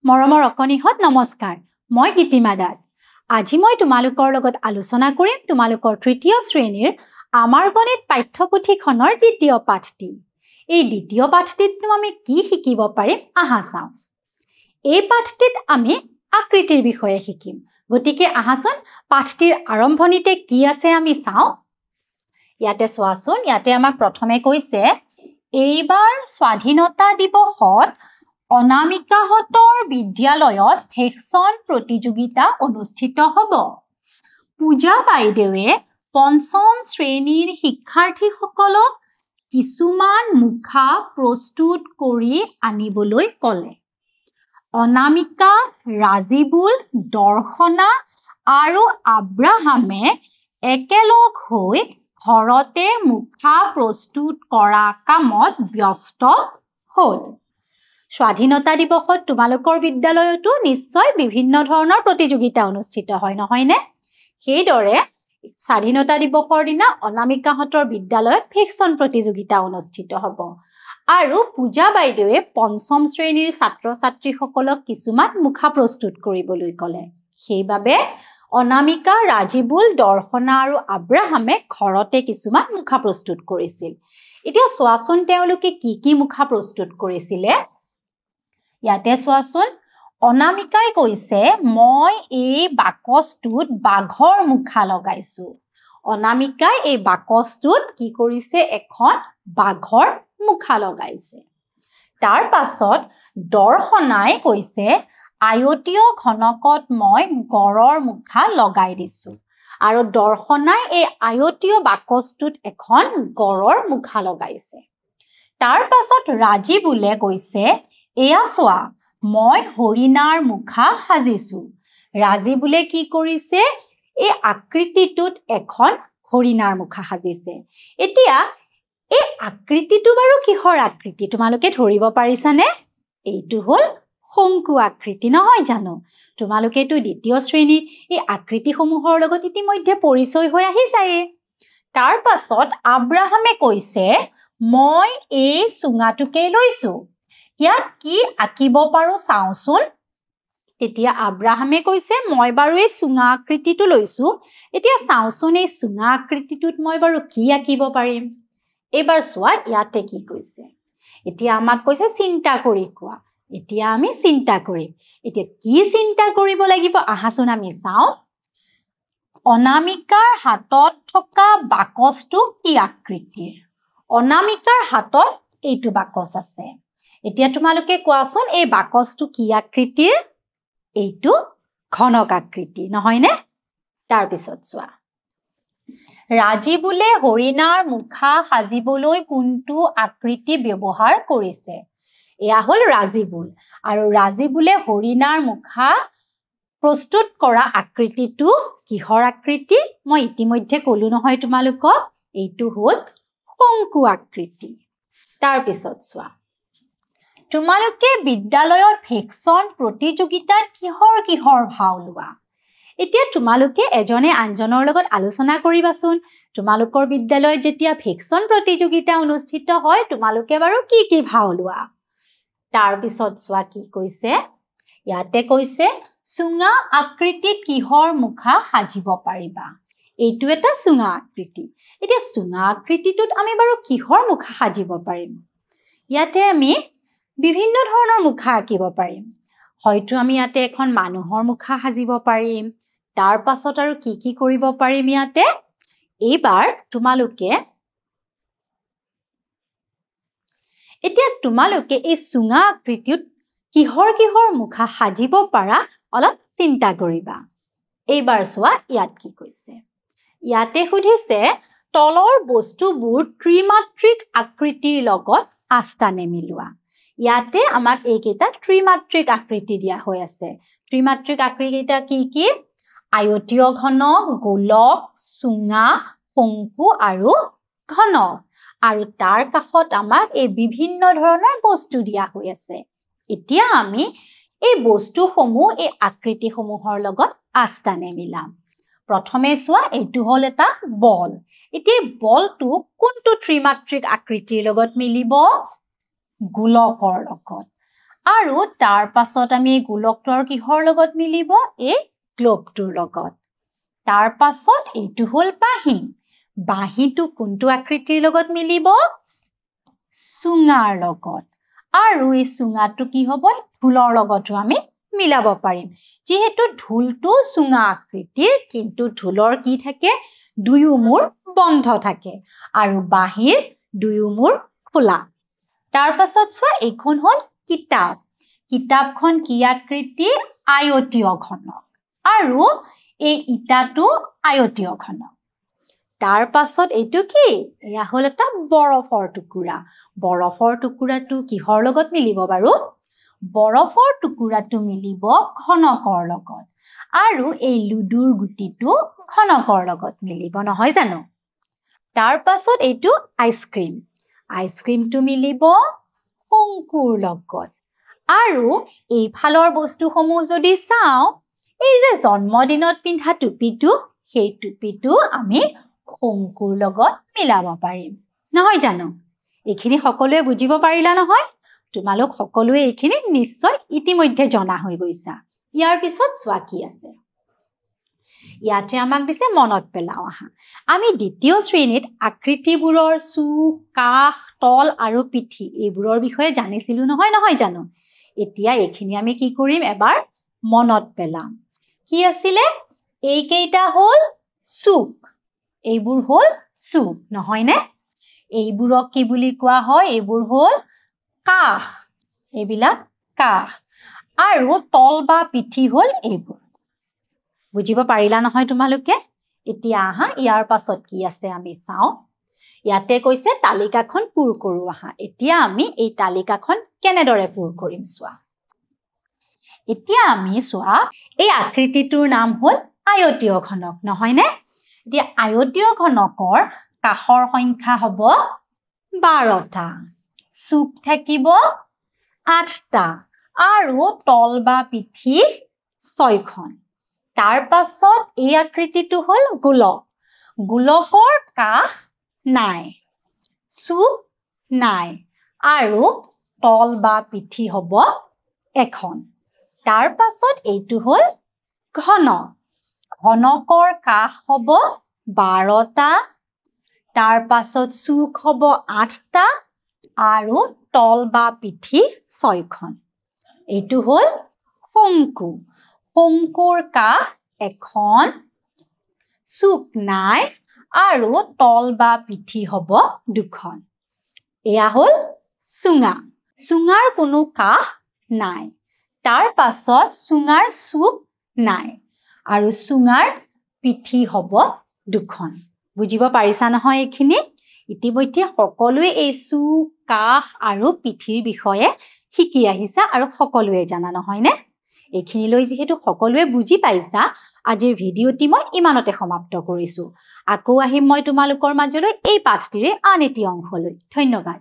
মৰমৰ অকণিহঁত নমস্কাৰ মই গীতিমা দাস আজি মই তোমালোকৰ লগত আলোচনা কৰিম তোমালোকৰ তৃতীয় শ্ৰেণীৰ আমাৰ গণিত পাঠ্যপুথিখনৰ দ্বিতীয় পাঠটি এই দ্বিতীয় পাঠটিত আমি কি শিকিব পাৰিম আহা চাও এই পাঠটিত আমি আকৃতিৰ বিষয়ে শিকিম গতিকে আহাচোন পাঠটিৰ আৰম্ভণিতে কি আছে আমি চাও ইয়াতে চোৱাচোন ইয়াতে আমাক প্ৰথমে কৈছে এইবাৰ স্বাধীনতা দিৱসত অনামিকাহঁতৰ বিদ্যালয়ত ভেকচন প্ৰতিযোগিতা অনুষ্ঠিত হ'ব পূজা বাইদেৱে পঞ্চম শ্ৰেণীৰ শিক্ষাৰ্থীসকলক কিছুমান মুখা প্ৰস্তুত কৰি আনিবলৈ ক'লে অনামিকা ৰাজীবুল দৰ্শনা আৰু আব্ৰাহামে একেলগ হৈ ঘৰতে মুখা প্ৰস্তুত কৰা কামত ব্যস্ত হ'ল স্বাধীনতা দিৱসত তোমালোকৰ বিদ্যালয়তো নিশ্চয় বিভিন্ন ধৰণৰ প্ৰতিযোগিতা অনুষ্ঠিত হয় নহয়নে সেইদৰে স্বাধীনতা দিৱসৰ দিনা অনামিকাহঁতৰ বিদ্যালয়ত ভেকচন প্ৰতিযোগিতা অনুষ্ঠিত হ'ব আৰু পূজা বাইদেৱে পঞ্চম শ্ৰেণীৰ ছাত্ৰ-ছাত্ৰীসকলক কিছুমান মুখা প্ৰস্তুত কৰিবলৈ ক'লে সেইবাবে অনামিকা ৰাজীবুল দৰ্শনা আৰু আব্ৰাহামে ঘৰতে কিছুমান মুখা প্ৰস্তুত কৰিছিল এতিয়া চোৱাচোন তেওঁলোকে কি মুখা প্ৰস্তুত কৰিছিলে ইয়াতে চোৱাচোন অনামিকাই কৈছে মই এই বাকচটোত বাঘৰ মুখা লগাইছো অনামিকাই এই বাকচটোত কি কৰিছে এখন বাঘৰ মুখা লগাইছে তাৰ পাছত দৰ্শনাই কৈছে আয়তীয় ঘনকত মই গড়ৰ মুখা লগাই দিছো আৰু দৰ্শনাই এই আয়তীয় বাকচটোত এখন গড়ৰ মুখা লগাইছে তাৰ পাছত ৰাজীবুলে কৈছে এয়া চোৱা মই হৰিণাৰ মুখা সাজিছো ৰাজীবুলে কি কৰিছে এই আকৃতিটোত এখন হৰিণাৰ মুখা সাজিছে এতিয়া এই আকৃতিটো বাৰু কিহৰ আকৃতি তোমালোকে ধৰিব পাৰিছানে এইটো হ'ল শংকু আকৃতি নহয় জানো তোমালোকেতো দ্বিতীয় শ্ৰেণীৰ এই আকৃতিসমূহৰ লগত ইতিমধ্যে পৰিচয় হৈ আহিছায়ে তাৰ পাছত আব্ৰাহামে কৈছে মই এই চুঙাটোকে লৈছো ইয়াত কি আঁকিব পাৰো চাওচোন তেতিয়া আব্ৰাহামে কৈছে মই বাৰু এই চুঙা আকৃতিটো লৈছো এতিয়া চাওচোন এই চুঙা আকৃতিটোত মই বাৰু কি আঁকিব পাৰিম এবাৰ চোৱা ইয়াতে কি কৈছে এতিয়া আমাক কৈছে চিন্তা কৰি কোৱা এতিয়া আমি চিন্তা কৰিম এতিয়া কি চিন্তা কৰিব লাগিব আহাচোন আমি চাও অনামিকাৰ হাতত থকা বাকচটো কি আকৃতিৰ অনামিকাৰ হাতত এইটো বাকচ আছে এতিয়া তোমালোকে কোৱাচোন এই বাকচটো কি আকৃতিৰ এইটো ঘনক আকৃতি নহয়নে তাৰ পিছত চোৱা ৰাজীবুলে হৰিণাৰ মুখা সাজিবলৈ কোনটো আকৃতি ব্যৱহাৰ কৰিছে এয়া হ'ল ৰাজীবুল আৰু ৰাজীবুলে হৰিণাৰ মুখা প্ৰস্তুত কৰা আকৃতিটো কিহৰ আকৃতি মই ইতিমধ্যে ক'লো নহয় তোমালোকক এইটো হ'ল শংকু আকৃতি তাৰ পিছত চোৱা তোমালোকে বিদ্যালয়ৰ ভেকচন প্ৰতিযোগিতাত কিহৰ ভাও লোৱা এতিয়া তোমালোকে এজনে আনজনৰ লগত আলোচনা কৰিবাচোন তোমালোকৰ বিদ্যালয়ত যেতিয়া ভেকচন প্ৰতিযোগিতা অনুষ্ঠিত হয় তোমালোকে বাৰু কি ভাও লোৱা তাৰ পিছত চোৱা কি কৈছে ইয়াতে কৈছে চুঙা আকৃতিত কিহৰ মুখা সাজিব পাৰিবা এইটো এটা চুঙা আকৃতি এতিয়া চুঙা আকৃতিটোত আমি বাৰু কিহৰ মুখা সাজিব পাৰিম ইয়াতে আমি বিভিন্ন ধৰণৰ মুখা আঁকিব পাৰিম হয়তো আমি ইয়াতে এখন মানুহৰ মুখা সাজিব পাৰিম তাৰ পাছত আৰু কি কৰিব পাৰিম ইয়াতে এইবাৰ তোমালোকে এই চুঙা আকৃতিত কিহৰ মুখা সাজিব পাৰা অলপ চিন্তা কৰিবা এইবাৰ চোৱা ইয়াত কি কৈছে ইয়াতে সুধিছে তলৰ বস্তুবোৰ ত্ৰিমাত্ৰিক আকৃতিৰ লগত আস্থানে মিলোৱা ইয়াতে আমাক এইকেইটা ত্ৰিমাত্ৰিক আকৃতি দিয়া হৈ আছে ত্ৰিমাত্ৰিক আকৃতিকেইটা কি আয়তীয় ঘনক গোলক চুঙা শংকু আৰু ঘনক আৰু তাৰ কাষত আমাক এই বিভিন্ন ধৰণৰ বস্তু দিয়া হৈ আছে এতিয়া আমি এই বস্তুসমূহ এই আকৃতিসমূহৰ লগত আস্থানে মিলাম প্ৰথমে চোৱা এইটো হ'ল এটা বল এতিয়া বলটো কোনটো ত্ৰিমাত্ৰিক আকৃতিৰ লগত মিলিব গোলকৰ লগত আৰু তাৰ পাছত আমি এই গোলকটোৰ কিহৰ লগত মিলিব এই গ্লোবটোৰ লগত তাৰ পাছত এইটো হ'ল বাঁহী বাঁহীটো কোনটো আকৃতিৰ লগত মিলিব সুঙাৰ লগত আৰু এই সুঙাটো কি হ'ব ঢোলৰ লগতো আমি মিলাব পাৰিম যেহেতু ঢোলটো সুঙা আকৃতিৰ কিন্তু ঢোলৰ কি থাকে দুয়ো মূৰ বন্ধ থাকে আৰু বাঁহীৰ দুয়ো মূৰ খোলা তাৰ পাছত চোৱা এইখন হ'ল কিতাপ কিতাপখন কি আকৃতিৰ আয়তীয় ঘনক আৰু এই ইটাটো আয়তীয় ঘনক তাৰ পাছত এইটো কি এয়া হ'ল এটা বৰফৰ টুকুৰাটো কিহৰ লগত মিলিব বাৰু বৰফৰ টুকুৰাটো মিলিব ঘনকৰ লগত আৰু এই লুডুৰ গুটিটো ঘনকৰ লগত মিলিব নহয় জানো তাৰ পাছত এইটো আইসক্ৰীমটো মিলিব শংকুৰ লগত আৰু এই ফালৰ বস্তুসমূহ যদি চাও এই যে জন্মদিনত পিন্ধা টুপিটো সেই টুপিটো আমি শংকুৰ লগত মিলাব পাৰিম নহয় জানো এইখিনি সকলোৱে বুজিব পাৰিলা নহয় তোমালোক সকলোৱে এইখিনি নিশ্চয় ইতিমধ্যে জনা হৈ গৈছা ইয়াৰ পিছত চোৱা কি আছে ইয়াতে আমাক দিছে মনত পেলাও আহা আমি দ্বিতীয় শ্ৰেণীত আকৃতিবোৰৰ চুক কাষ তল আৰু পিঠি এইবোৰৰ বিষয়ে জানিছিলো নহয় জানো এতিয়া এইখিনি আমি কি কৰিম এবাৰ মনত পেলাম কি আছিল এই কেইটা হ'ল চুক এইবোৰ হ'ল চুক নহয় নে এইবোৰক কি বুলি কোৱা হয় এইবোৰ হ'ল কাষ এইবিলাক কাষ আৰু তল বা পিঠি হ'ল এইবোৰ বুজিব পাৰিলা নহয় তোমালোকে এতিয়া আহা ইয়াৰ পাছত কি আছে আমি চাও ইয়াতে কৈছে তালিকাখন পূৰ কৰো আহা এতিয়া আমি এই তালিকাখন কেনেদৰে পূৰ কৰিম চোৱা এতিয়া আমি চোৱা এই আকৃতিটোৰ নাম হ'ল আয়তীয় ঘনক নহয় নে এতিয়া আয়তীয় ঘনকৰ কাষৰ সংখ্যা হ'ব 12টা চুক থাকিব 8টা আৰু তল বা পিঠি 6খন তাৰ পাছত এই আকৃতিটো হ'ল গোলকৰ কাষ নাই চুক নাই আৰু তল বা পিঠি হ'ব এখন তাৰ পাছত এইটো হ'ল ঘনকৰ কাষ হ'ব 12টা তাৰ পাছত চুক হ'ব 8টা আৰু তল বা পিঠি 6খন এইটো হ'ল শংকুৰ কাষ এখন চুক নাই আৰু তল বা পিঠি হ'ব দুখন এয়া হ'ল চুঙাৰ কোনো কাষ নাই তাৰ পাছত চুঙাৰ চুক নাই আৰু চুঙাৰ পিঠি হ'ব দুখন বুজিব পাৰিছা নহয় এইখিনি ইতিমধ্যে সকলোৱে এই চুক কাষ আৰু পিঠিৰ বিষয়ে শিকি আহিছা আৰু সকলোৱে জানা নহয় নে এইখিনিলৈ যেহেতু সকলোৱে বুজি পাইছা আজিৰ ভিডিঅ'টি মই ইমানতে সমাপ্ত কৰিছো আকৌ আহিম মই তোমালোকৰ মাজলৈ এই পাঠটিৰে আন এটি অংশলৈ ধন্যবাদ